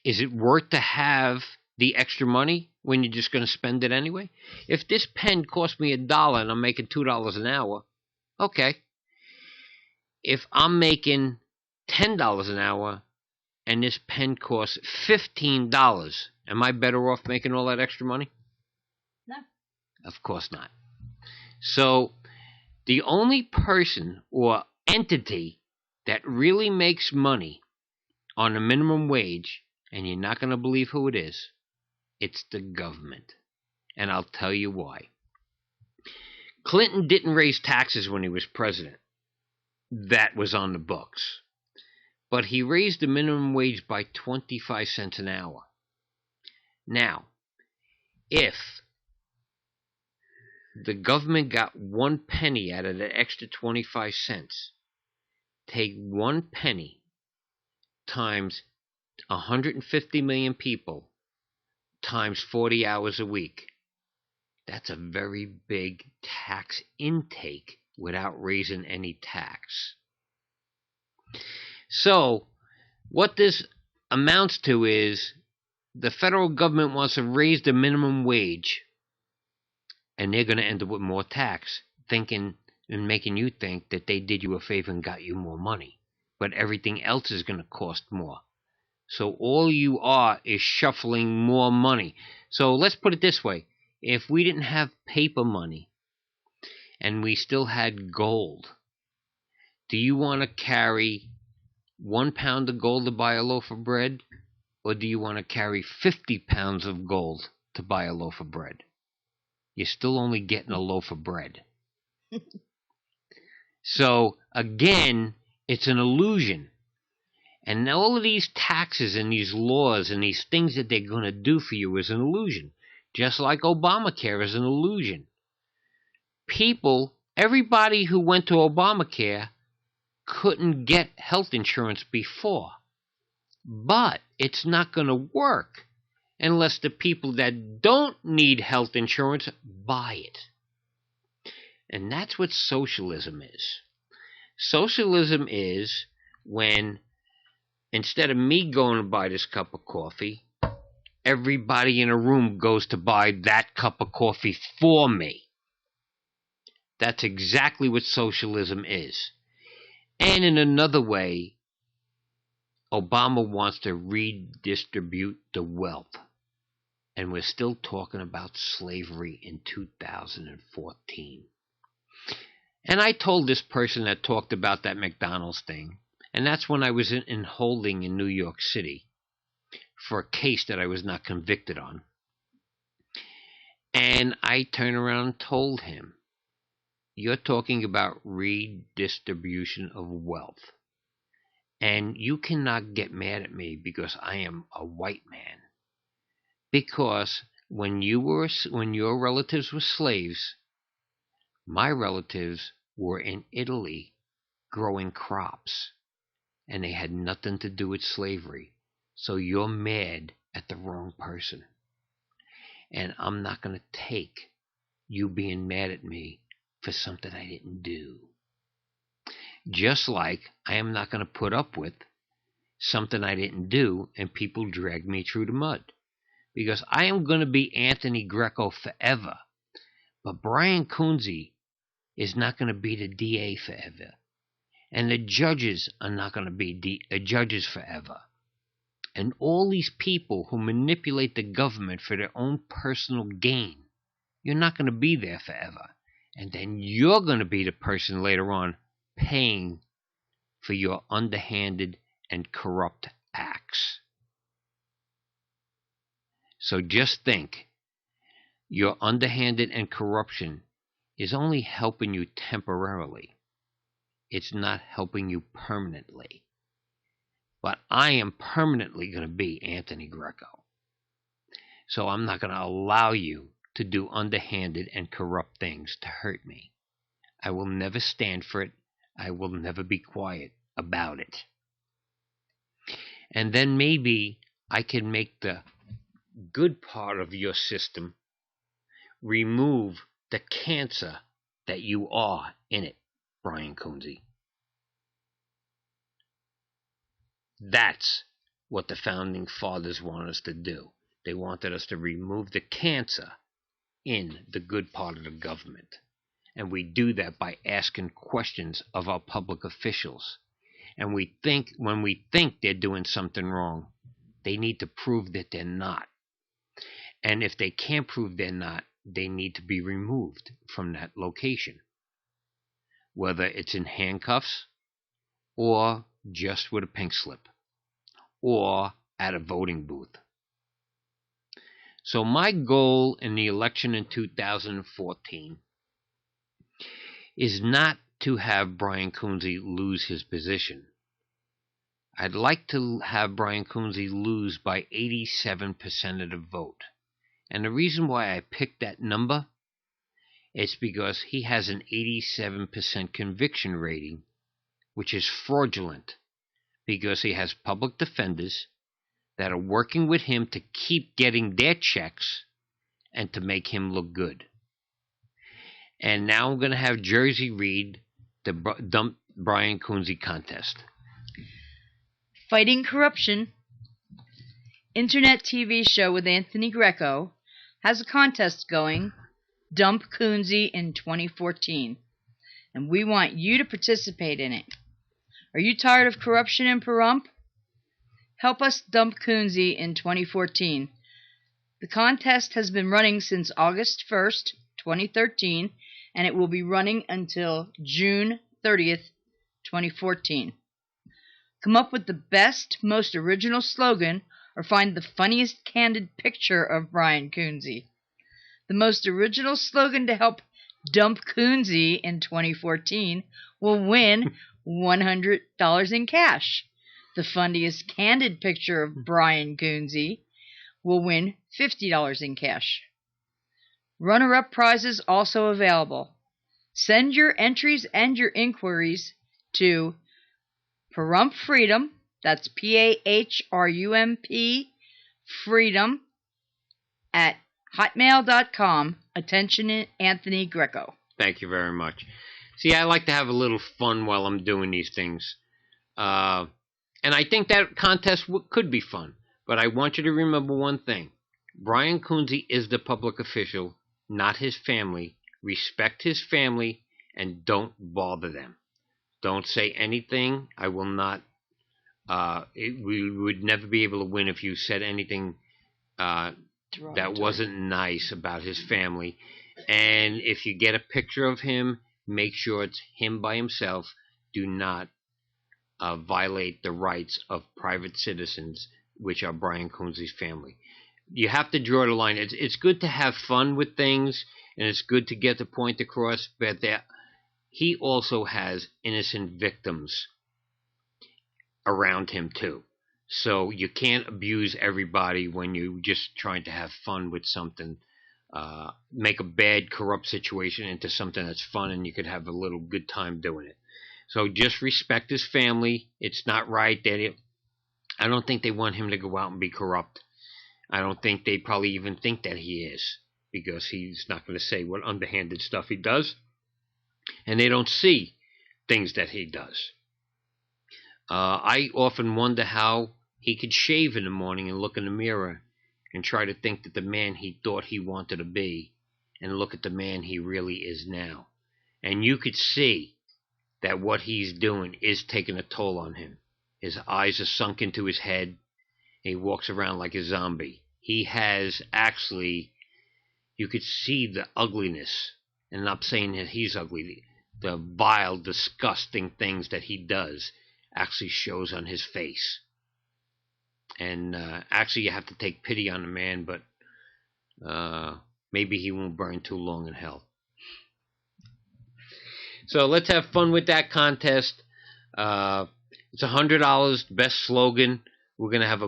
Is it worth to have the extra money when you're just going to spend it anyway? If this pen cost me $1 and I'm making $2 an hour, okay. If I'm making $10 an hour and this pen costs $15, am I better off making all that extra money?
No.
Of course not. So the only person or entity that really makes money on a minimum wage, and you're not going to believe who it is, it's the government. And I'll tell you why. Clinton didn't raise taxes when he was president. That was on the books. But he raised the minimum wage by 25 cents an hour. Now, if the government got 1 penny out of that extra 25 cents, take 1 penny times 150 million people times 40 hours a week. That's a very big tax intake without raising any tax. So what this amounts to is the federal government wants to raise the minimum wage, and they're going to end up with more tax, thinking and making you think that they did you a favor and got you more money. But everything else is going to cost more. So all you are is shuffling more money. So let's put it this way. If we didn't have paper money and we still had gold, do you want to carry 1 pound of gold to buy a loaf of bread? Or do you want to carry 50 pounds of gold to buy a loaf of bread? You're still only getting a loaf of bread. So again, it's an illusion. And all of these taxes and these laws and these things that they're going to do for you is an illusion. Just like Obamacare is an illusion. People, everybody who went to Obamacare couldn't get health insurance before. But it's not going to work unless the people that don't need health insurance buy it. And that's what socialism is. Socialism is when instead of me going to buy this cup of coffee, everybody in a room goes to buy that cup of coffee for me. That's exactly what socialism is. And in another way, Obama wants to redistribute the wealth. And we're still talking about slavery in 2014. And I told this person that talked about that McDonald's thing, and that's when I was in holding in New York City for a case that I was not convicted on. And I turned around and told him, you're talking about redistribution of wealth. And you cannot get mad at me because I am a white man. Because when your relatives were slaves, my relatives were in Italy growing crops, and they had nothing to do with slavery. So you're mad at the wrong person. And I'm not going to take you being mad at me for something I didn't do. Just like I am not going to put up with something I didn't do and people drag me through the mud. Because I am going to be Anthony Greco forever. But Brian Coonsey is not going to be the DA forever. And the judges are not going to be judges forever. And all these people who manipulate the government for their own personal gain, you're not going to be there forever. And then you're going to be the person later on paying for your underhanded and corrupt acts. So just think, your underhanded and corruption is only helping you temporarily. It's not helping you permanently. But I am permanently going to be Anthony Greco. So I'm not going to allow you to do underhanded and corrupt things to hurt me. I will never stand for it. I will never be quiet about it. And then maybe I can make the good part of your system remove the cancer that you are in it, Brian Coonsey. That's what the founding fathers want us to do. They wanted us to remove the cancer in the good part of the government. And we do that by asking questions of our public officials. And when we think they're doing something wrong, they need to prove that they're not. And if they can't prove they're not, they need to be removed from that location. Whether it's in handcuffs or just with a pink slip or at a voting booth. So my goal in the election in 2014 is not to have Brian Coonsey lose his position. I'd like to have Brian Coonsey lose by 87% of the vote. And the reason why I picked that number is because he has an 87% conviction rating, which is fraudulent, because he has public defenders that are working with him to keep getting their checks and to make him look good. And now I'm going to have Jersey read the Dump Brian Coonsey contest.
Fighting Corruption, Internet TV show with Anthony Greco, has a contest going, Dump Coonsey in 2014. And we want you to participate in it. Are you tired of corruption in Pahrump? Help us dump Coonsey in 2014. The contest has been running since August 1st, 2013, and it will be running until June 30th, 2014. Come up with the best, most original slogan or find the funniest candid picture of Brian Coonsey. The most original slogan to help dump Coonsey in 2014 will win $100 in cash. The funniest candid picture of Brian Coonsey will win $50 in cash. Runner-up prizes also available. Send your entries and your inquiries to Pahrump Freedom, that's PAHRUMP Freedom, at hotmail.com. Attention, Anthony Greco.
Thank you very much. See, I like to have a little fun while I'm doing these things. And I think that contest could be fun. But I want you to remember one thing. Brian Coonsey is the public official, not his family. Respect his family and don't bother them. Don't say anything. I will not We would never be able to win if you said anything that wasn't nice about his family. And if you get a picture of him, make sure it's him by himself. Do not violate the rights of private citizens, which are Brian Coonsley's family. You have to draw the line. It's good to have fun with things, and it's good to get the point across, but he also has innocent victims around him too. So you can't abuse everybody when you're just trying to have fun with something. Make a bad, corrupt situation into something that's fun, and you could have a little good time doing it. So just respect his family. It's not right that I don't think they want him to go out and be corrupt. I don't think they probably even think that he is, because he's not going to say what underhanded stuff he does, and they don't see things that he does. I often wonder how he could shave in the morning and look in the mirror and try to think that the man he thought he wanted to be, and look at the man he really is now. And you could see that what he's doing is taking a toll on him. His eyes are sunk into his head. He walks around like a zombie. He has actually, you could see the ugliness, and I'm saying that he's ugly, the vile, disgusting things that he does actually shows on his face. And actually you have to take pity on the man, but maybe he won't burn too long in hell. So let's have fun with that contest. It's $100, best slogan. We're going to have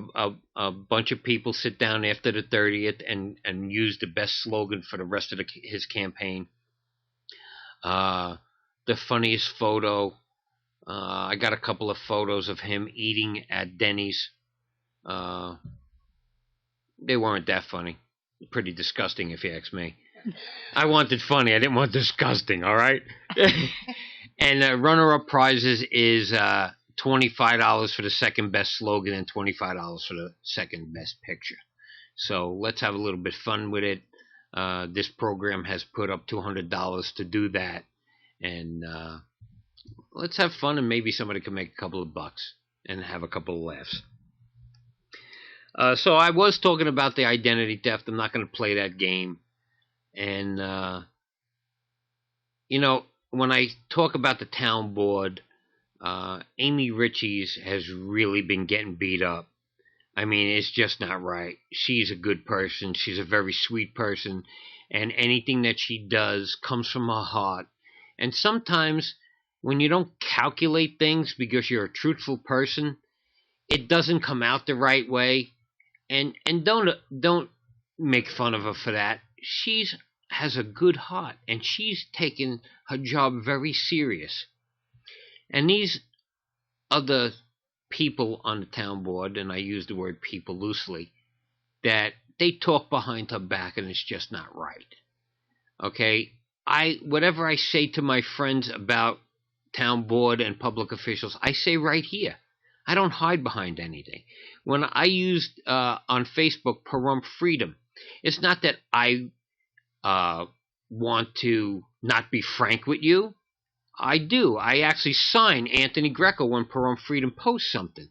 a bunch of people sit down after the 30th and use the best slogan for the rest of his campaign. The funniest photo. I got a couple of photos of him eating at Denny's. They weren't that funny. Pretty disgusting, if you ask me. I wanted funny. I didn't want disgusting, all right? And runner-up prizes is $25 for the second best slogan and $25 for the second best picture. So let's have a little bit fun with it. This program has put up $200 to do that. And let's have fun, and maybe somebody can make a couple of bucks and have a couple of laughs. So I was talking about the identity theft. I'm not going to play that game. And, when I talk about the town board, Amy Ritchie's has really been getting beat up. I mean, it's just not right. She's a good person. She's a very sweet person. And anything that she does comes from her heart. And sometimes when you don't calculate things because you're a truthful person, it doesn't come out the right way. And don't make fun of her for that. She has a good heart, and she's taken her job very serious. And these other people on the town board, and I use the word people loosely, that they talk behind her back, and it's just not right. Okay? Whatever I say to my friends about town board and public officials, I say right here. I don't hide behind anything. When I used on Facebook Pahrump Freedom, it's not that I want to not be frank with you. I do. I actually sign Anthony Greco when Pahrump Freedom posts something,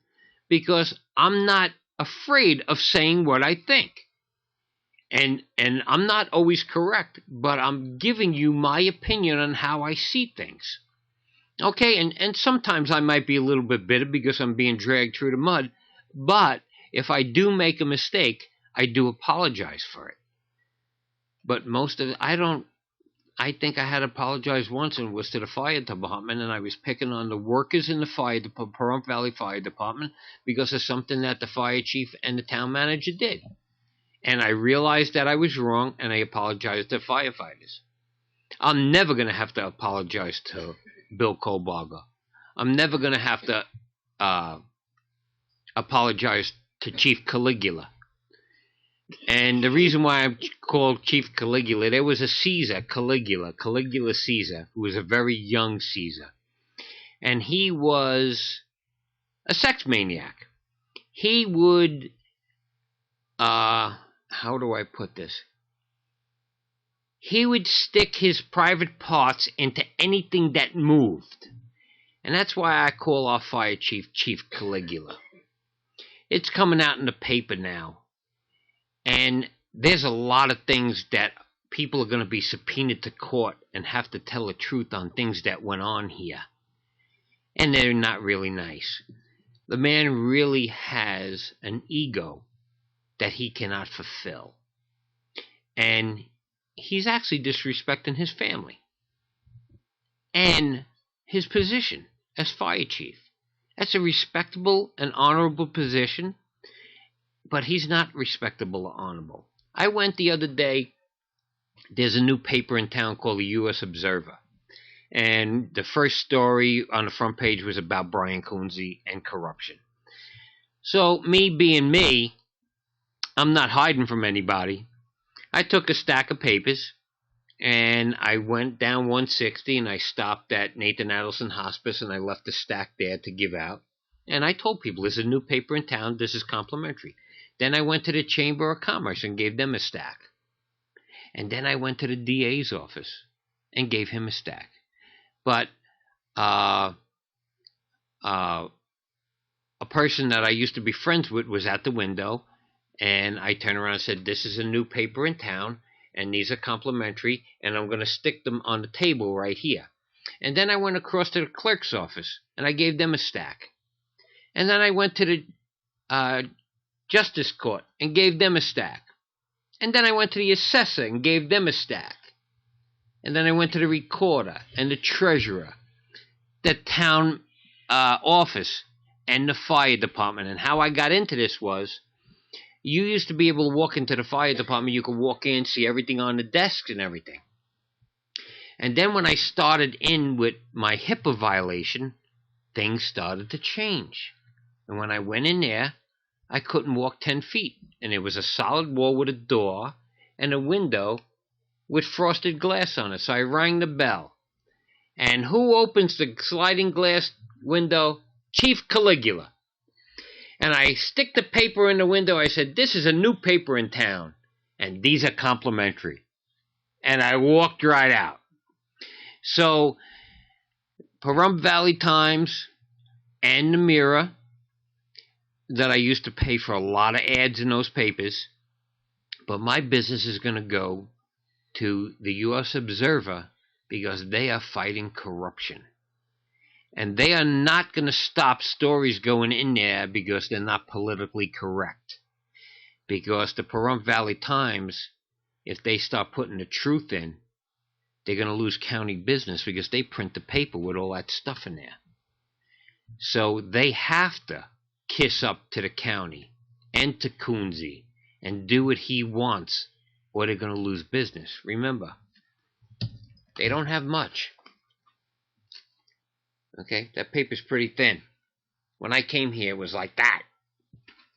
because I'm not afraid of saying what I think. And I'm not always correct, but I'm giving you my opinion on how I see things. Okay, and sometimes I might be a little bit bitter because I'm being dragged through the mud, but if I do make a mistake, I do apologize for it. But most of it, I think I had apologized once, and it was to the fire department, and I was picking on the workers in the Pahrump Valley Fire Department because of something that the fire chief and the town manager did. And I realized that I was wrong, and I apologized to firefighters. I'm never going to have to apologize to Bill Kohlbarger. I'm never going to have to apologize to Chief Caligula. And the reason why I'm called Chief Caligula, there was a Caesar, Caligula Caesar, who was a very young Caesar. And he was a sex maniac. He would, how do I put this? He would stick his private parts into anything that moved. And that's why I call our fire chief Chief Caligula. It's coming out in the paper now. And there's a lot of things that people are going to be subpoenaed to court and have to tell the truth on things that went on here. And they're not really nice. The man really has an ego that he cannot fulfill. And he's actually disrespecting his family and his position as fire chief. That's a respectable and honorable position, but he's not respectable or honorable. I went the other day. There's a new paper in town called the U.S. Observer. And the first story on the front page was about Brian Coonsey and corruption. So, me being me, I'm not hiding from anybody. I took a stack of papers, and I went down 160, and I stopped at Nathan Adelson Hospice, and I left the stack there to give out. And I told people, there's a new paper in town, this is complimentary. Then I went to the Chamber of Commerce and gave them a stack. And then I went to the DA's office and gave him a stack. But a person that I used to be friends with was at the window, and I turned around and said, this is a new paper in town, and these are complimentary, and I'm going to stick them on the table right here. And then I went across to the clerk's office, and I gave them a stack. And then I went to the Justice Court and gave them a stack. And then I went to the assessor and gave them a stack. And then I went to the recorder and the treasurer, the town office, and the fire department. And how I got into this was, you used to be able to walk into the fire department. You could walk in, see everything on the desks and everything. And then when I started in with my HIPAA violation, things started to change. And when I went in there, I couldn't walk 10 feet. And it was a solid wall with a door and a window with frosted glass on it. So I rang the bell. And who opens the sliding glass window? Chief Caligula. And I stick the paper in the window. I said, this is a new paper in town, and these are complimentary. And I walked right out. So, Pahrump Valley Times and the Mirror, that I used to pay for a lot of ads in those papers, but my business is going to go to the U.S. Observer because they are fighting corruption. And they are not going to stop stories going in there because they're not politically correct. Because the Pahrump Valley Times, if they start putting the truth in, they're going to lose county business because they print the paper with all that stuff in there. So they have to kiss up to the county and to Coonsey and do what he wants, or they're going to lose business. Remember, they don't have much. Okay, that paper's pretty thin. When I came here, it was like that.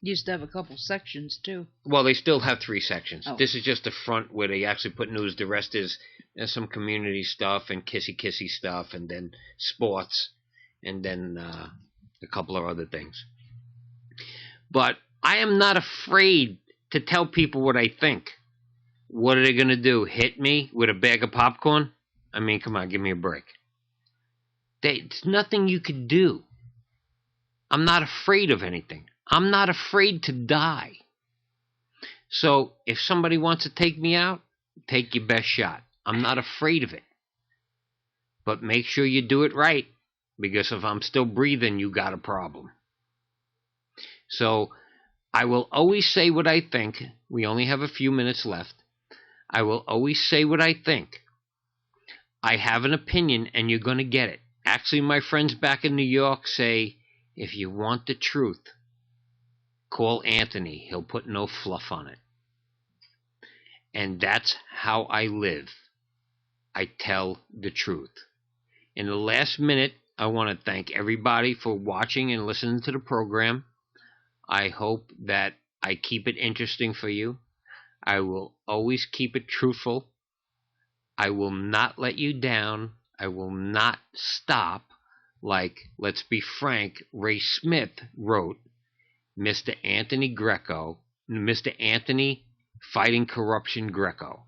Used to have a couple sections, too.
Well, they still have 3 sections.
Oh.
This is just the front where they actually put news. The rest is some community stuff and kissy-kissy stuff, and then sports, and then a couple of other things. But I am not afraid to tell people what I think. What are they going to do? Hit me with a bag of popcorn? I mean, come on, give me a break. There's nothing you could do. I'm not afraid of anything. I'm not afraid to die. So if somebody wants to take me out, take your best shot. I'm not afraid of it. But make sure you do it right, because if I'm still breathing, you got a problem. So I will always say what I think. We only have a few minutes left. I will always say what I think. I have an opinion, and you're going to get it. Actually, my friends back in New York say, if you want the truth, call Anthony. He'll put no fluff on it. And that's how I live. I tell the truth. In the last minute, I want to thank everybody for watching and listening to the program. I hope that I keep it interesting for you. I will always keep it truthful. I will not let you down. I will not stop like, let's be frank, Ray Smith wrote, Mr. Anthony Greco, Mr. Anthony Fighting Corruption Greco.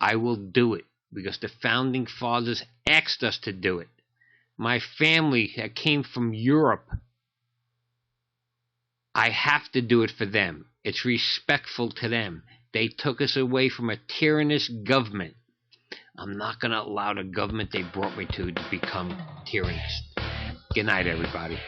I will do it because the Founding Fathers asked us to do it. my family that came from Europe. I have to do it for them. It's respectful to them. They took us away from a tyrannous government. I'm not going to allow the government they brought me to become tyrannous. Good night, everybody.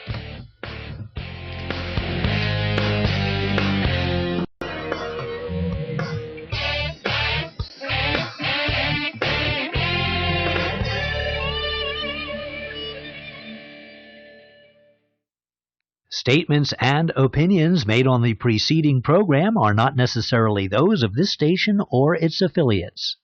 Statements and opinions made on the preceding program are not necessarily those of this station or its affiliates.